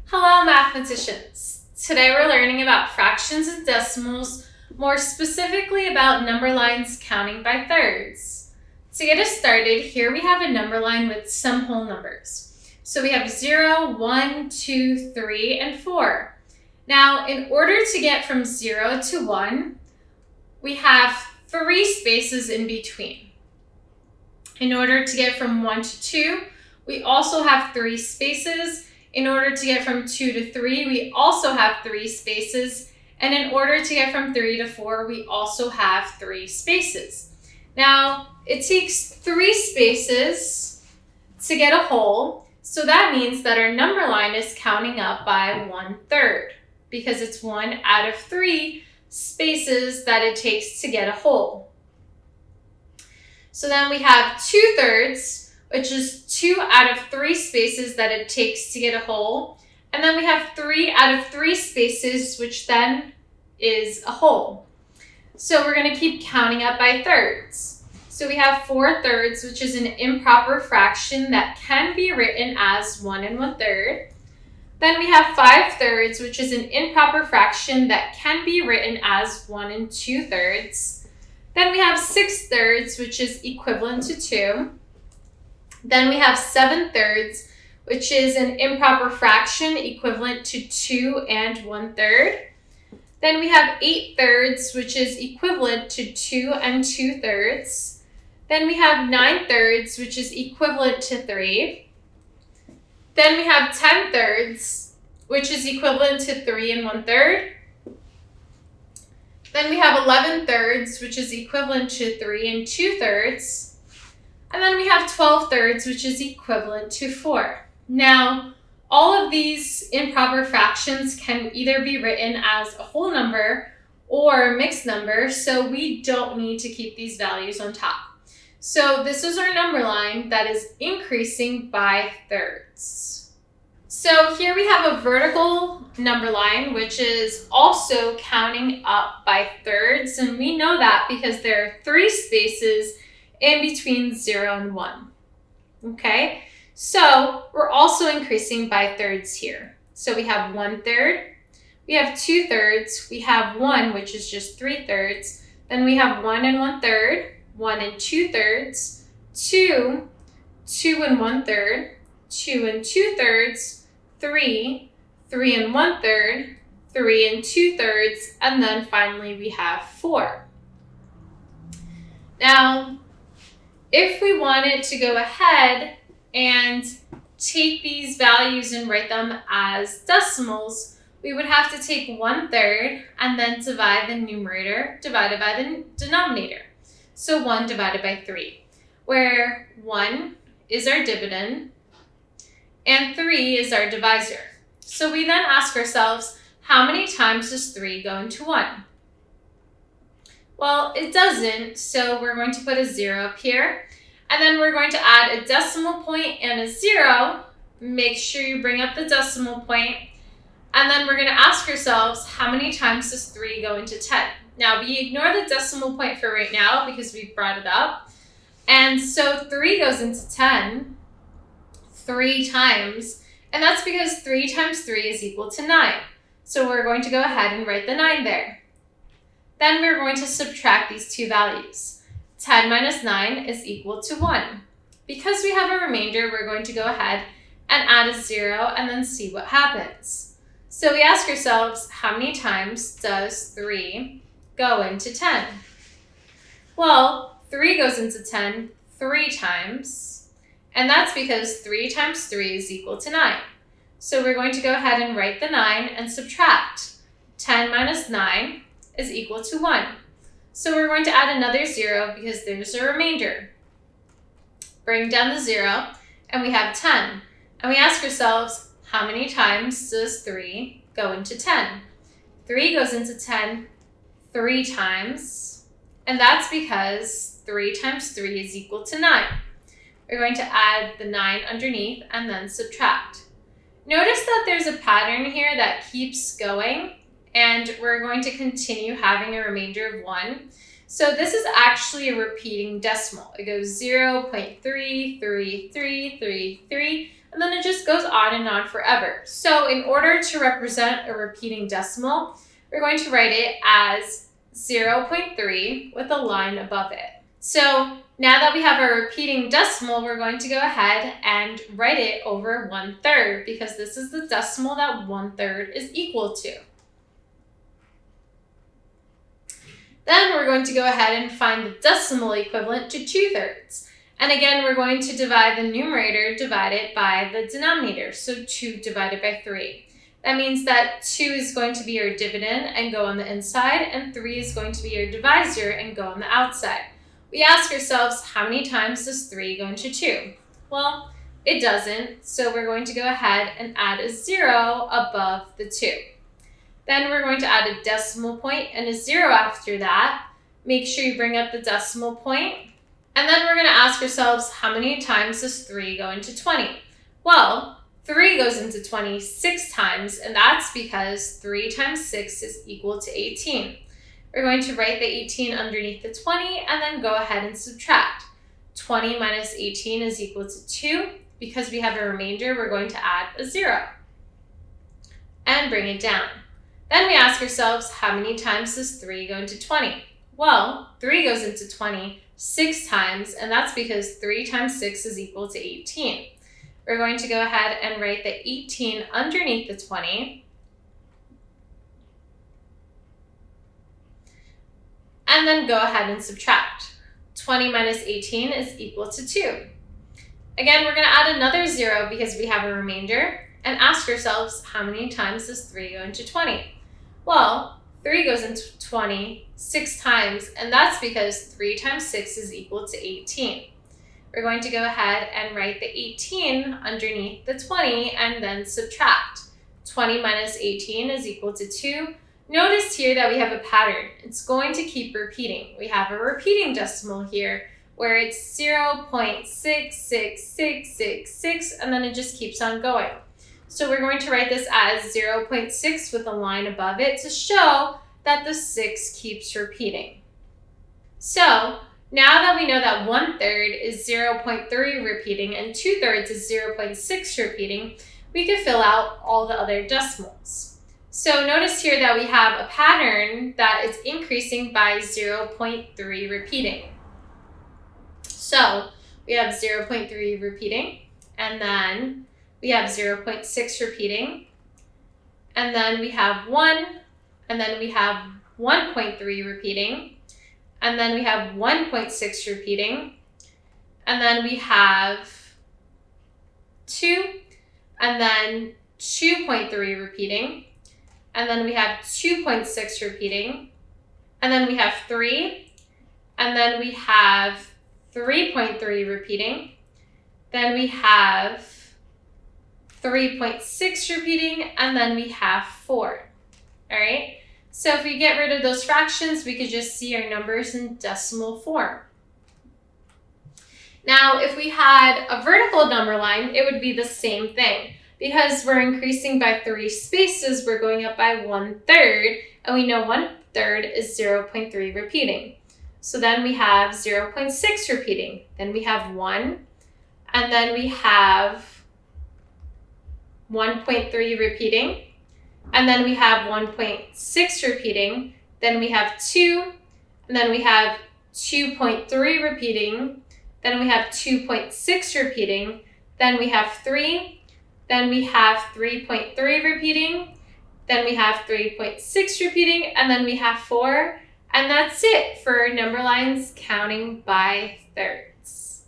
Hello, mathematicians. Today we're learning about fractions and decimals, more specifically about number lines counting by thirds. To get us started, here we have a number line with some whole numbers. So we have 0, 1, 2, 3, and 4. Now, in order to get from 0 to 1, we have 3 spaces in between. In order to get from 1 to 2, we also have 3 spaces. In order to get from 2 to 3, we also have 3 spaces. And in order to get from 3 to 4, we also have 3 spaces. Now, it takes 3 spaces to get a whole. So that means that our number line is counting up by 1/3 because it's 1 out of 3 spaces that it takes to get a whole. So then we have 2/3, which is 2 out of 3 spaces that it takes to get a whole. And then we have 3 out of 3 spaces, which then is a whole. So we're going to keep counting up by thirds. So we have 4/3, which is an improper fraction that can be written as 1 1/3. Then we have 5/3, which is an improper fraction that can be written as 1 2/3. Then we have 6/3, which is equivalent to 2. Then we have 7/3, which is an improper fraction equivalent to 2 1/3. Then we have 8/3, which is equivalent to 2 2/3. Then we have 9/3, which is equivalent to 3. Then we have 10/3, which is equivalent to 3 1/3. Then we have 11/3, which is equivalent to 3 2/3. And then we have 12/3, which is equivalent to 4. Now, all of these improper fractions can either be written as a whole number or a mixed number, so we don't need to keep these values on top. So this is our number line that is increasing by thirds. So here we have a vertical number line, which is also counting up by thirds, and we know that because there are 3 spaces in between 0 and 1. Okay, so we're also increasing by thirds here. So we have 1/3, we have 2/3, we have 1, which is just 3/3. Then we have 1 1/3, 1 2/3, 2, 2 1/3, 2 2/3, 3, 3 1/3, 3 2/3, and then finally we have 4. Now, if we wanted to go ahead and take these values and write them as decimals, we would have to take 1/3 and then divide the numerator divided by the denominator. So 1 divided by 3, where 1 is our dividend and 3 is our divisor. So we then ask ourselves, how many times does 3 go into 1? Well, it doesn't, so we're going to put a 0 up here. And then we're going to add a decimal point and a 0. Make sure you bring up the decimal point. And then we're going to ask ourselves, how many times does 3 go into 10? Now, we ignore the decimal point for right now because we brought it up. And so 3 goes into 10 3 times. And that's because 3 times 3 is equal to 9. So we're going to go ahead and write the 9 there. Then we're going to subtract these two values. 10 minus 9 is equal to 1. Because we have a remainder, we're going to go ahead and add a 0 and then see what happens. So we ask ourselves, how many times does 3 go into 10? Well, 3 goes into 10 3 times, and that's because 3 times 3 is equal to 9. So we're going to go ahead and write the 9 and subtract. 10 minus 9 is equal to 1. So we're going to add another 0 because there's a remainder. Bring down the 0, and we have 10. And we ask ourselves, how many times does 3 go into 10? 3 goes into 10 3 times, and that's because 3 times 3 is equal to 9. We're going to add the 9 underneath and then subtract. Notice that there's a pattern here that keeps going, and we're going to continue having a remainder of 1. So this is actually a repeating decimal. It goes 0.333333, and then it just goes on and on forever. So in order to represent a repeating decimal, we're going to write it as 0.3 with a line above it. So now that we have our repeating decimal, we're going to go ahead and write it over 1/3 because this is the decimal that 1/3 is equal to. Then we're going to go ahead and find the decimal equivalent to 2/3. And again, we're going to divide the numerator divided by the denominator, so 2 divided by 3. That means that 2 is going to be our dividend and go on the inside, and 3 is going to be our divisor and go on the outside. We ask ourselves, how many times does 3 go into 2? Well, it doesn't, so we're going to go ahead and add a 0 above the 2. Then we're going to add a decimal point and a 0 after that. Make sure you bring up the decimal point. And then we're going to ask ourselves, how many times does 3 go into 20? Well, 3 goes into 20 6 times, and that's because 3 times 6 is equal to 18. We're going to write the 18 underneath the 20 and then go ahead and subtract. 20 minus 18 is equal to 2. Because we have a remainder, we're going to add a 0 and bring it down. Then we ask ourselves, how many times does 3 go into 20? Well, 3 goes into 20 6 times, and that's because 3 times 6 is equal to 18. We're going to go ahead and write the 18 underneath the 20. And then go ahead and subtract. 20 minus 18 is equal to 2. Again, we're going to add another 0 because we have a remainder, and ask ourselves, how many times does 3 go into 20? Well, 3 goes into 20 6 times, and that's because 3 times 6 is equal to 18. We're going to go ahead and write the 18 underneath the 20 and then subtract. 20 minus 18 is equal to 2. Notice here that we have a pattern. It's going to keep repeating. We have a repeating decimal here where it's 0.66666, and then it just keeps on going. So we're going to write this as 0.6 with a line above it to show that the 6 keeps repeating. So now that we know that 1/3 is 0.3 repeating and 2/3 is 0.6 repeating, we can fill out all the other decimals. So notice here that we have a pattern that is increasing by 0.3 repeating. So we have 0.3 repeating, and then we have 0.6 repeating, and then we have 1, and then we have 1.3 repeating, and then we have 1.6 repeating, and then we have 2, and then 2.3 repeating, and then we have 2.6 repeating, and then we have 3, and then we have 3.3 repeating, then we have 3.6 repeating, and then we have 4. All right? So if we get rid of those fractions, we could just see our numbers in decimal form. Now, if we had a vertical number line, it would be the same thing. Because we're increasing by 3 spaces, we're going up by 1/3, and we know 1/3 is 0.3 repeating. So then we have 0.6 repeating, then we have 1, and then we have 1.3 repeating, and then we have 1.6 repeating, then we have 2, and then we have 2.3 repeating, then we have 2.6 repeating, then we have 3, then we have 3.3 repeating, then we have 3.6 repeating, and then we have 4, and that's it for number lines counting by thirds.